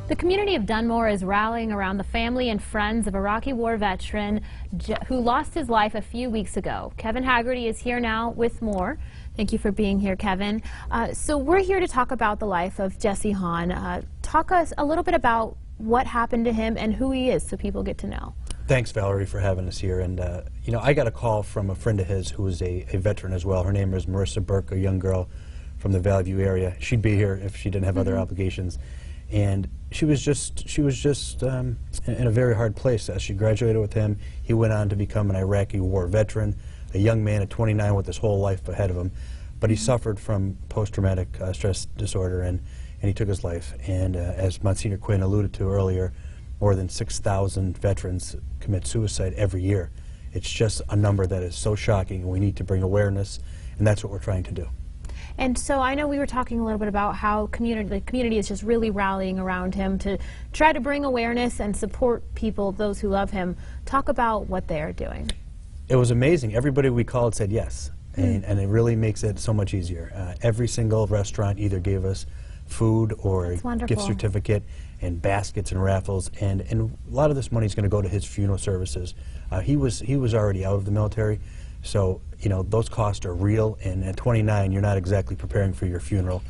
The community of Dunmore is rallying around the family and friends of Iraqi war veteran who lost his life a few weeks ago. Kevin Haggerty is here now with more. Thank you for being here, Kevin. So we're here to talk about the life of Jess Hahn. Talk us a little bit about what happened to him and who he is so people get to know. Thanks, Valerie, for having us here. And, you know, I got a call from a friend of his who is a veteran as well. Her name is Marissa Burke, a young girl from the Valley View area. She'd be here if she didn't have other obligations. And she was just in a very hard place. As she graduated with him, he went on to become an Iraqi war veteran, a young man at 29 with his whole life ahead of him. But he suffered from post-traumatic stress disorder, and he took his life. And as Monsignor Quinn alluded to earlier, more than 6,000 veterans commit suicide every year. It's just a number that is so shocking, and we need to bring awareness, and that's what we're trying to do. And so I know we were talking a little bit about how the community is just really rallying around him to try to bring awareness and support people, those who love him. Talk about what they are doing. It was amazing. Everybody we called said yes, and it really makes it so much easier. Every single restaurant either gave us food or a gift certificate and baskets and raffles, and a lot of this money is going to go to his funeral services. He was already out of the military, so you know those costs are real. And at 29, you're not exactly preparing for your funeral.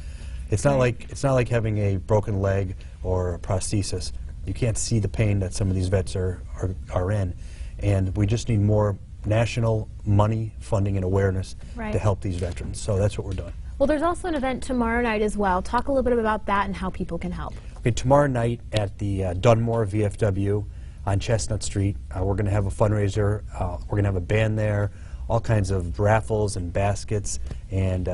It's not like having a broken leg or a prosthesis. You can't see the pain that some of these vets are in, and we just need more national money, funding, and awareness to help these veterans. So that's what we're doing. Well, there's also an event tomorrow night as well. Talk a little bit about that and how people can help. Okay, tomorrow night at the Dunmore VFW on Chestnut Street, we're going to have a fundraiser. We're going to have a band there, all kinds of raffles and baskets, and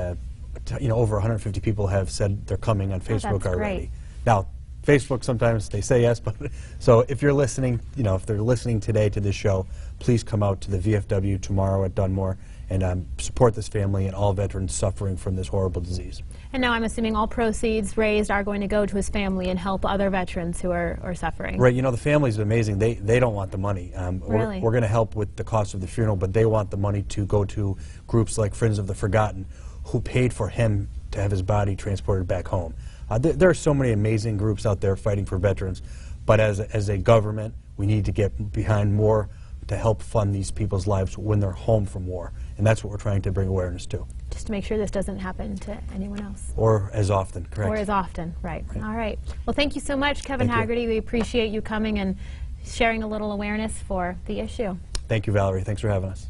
you know, over 150 people have said they're coming on Facebook already. Great. Now, Facebook sometimes they say yes, but so if you're listening, you know, if they're listening today to this show, please come out to the VFW tomorrow at Dunmore and support this family and all veterans suffering from this horrible disease. And now I'm assuming all proceeds raised are going to go to his family and help other veterans who are suffering. Right. You know, the family's amazing. They don't want the money. Really? We're going to help with the cost of the funeral, but they want the money to go to groups like Friends of the Forgotten, who paid for him to have his body transported back home. There are so many amazing groups out there fighting for veterans, but as a government, we need to get behind more to help fund these people's lives when they're home from war. And that's what we're trying to bring awareness to. Just to make sure this doesn't happen to anyone else. Or as often, correct. Or as often, right. All right. Well, thank you so much, Kevin Haggerty. We appreciate you coming and sharing a little awareness for the issue. Thank you, Valerie. Thanks for having us.